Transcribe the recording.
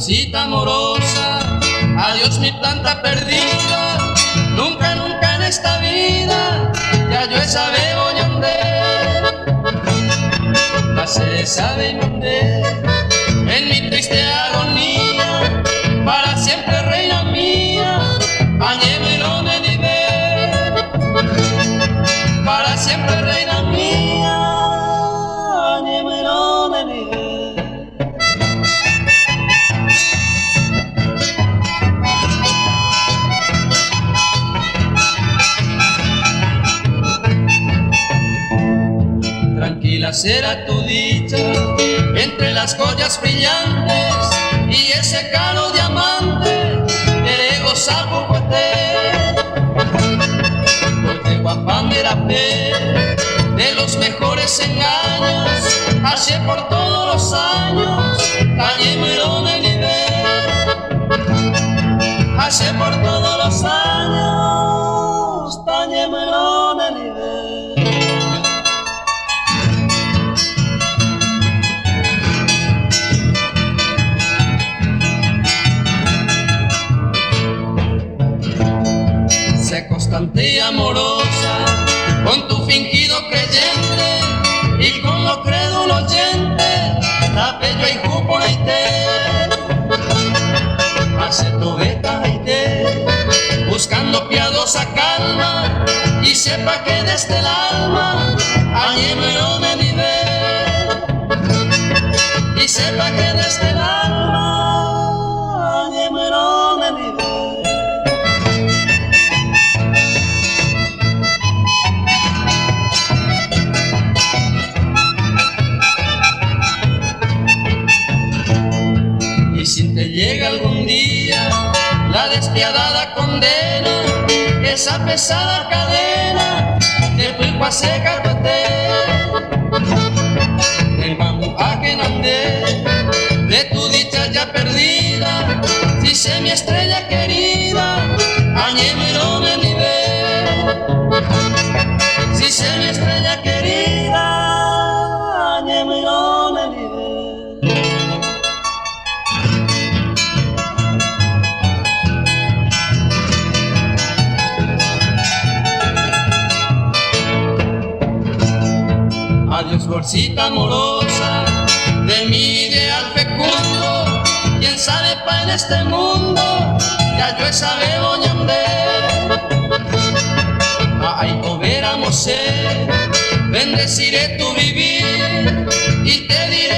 bolsita amorosa, adiós mi planta perdida. Nunca, nunca en esta vida ya yo sabe voy a andar. La se sabe mandé en mi triste agonía, para siempre reina mía, añémelo de nivel. Para siempre reina mía, añémelo de nivel. Tranquila será tu dicha entre las joyas brillantes y ese caro diamante que gozar por porque guapa me la fe de los mejores engaños, así por todos los años, tañémelo de nivel. Así por todos los años, tañémelo de nivel. Constante y amorosa, con tu fingido creyente y con lo crédulo oyente, la bello y por ahí hace tu beta y buscando piadosa calma, y sepa que desde el alma añémelo de nivel. Y sepa que desde el alma añémelo de nivel. Y si te llega algún día la despiadada condena, esa pesada cadena del pulpa seca del bambú a que andé, de tu dicha ya perdida, si sé mi estrella querida, añémelo de nivel. Si sé mi estrella querida, añémelo de nivel. Adiós bolsita amorosa de mi ideal fecundo, quién sabe pa' en este mundo, ya yo sabe voy a andar. Ay, o veramos bendeciré tu vivir y te diré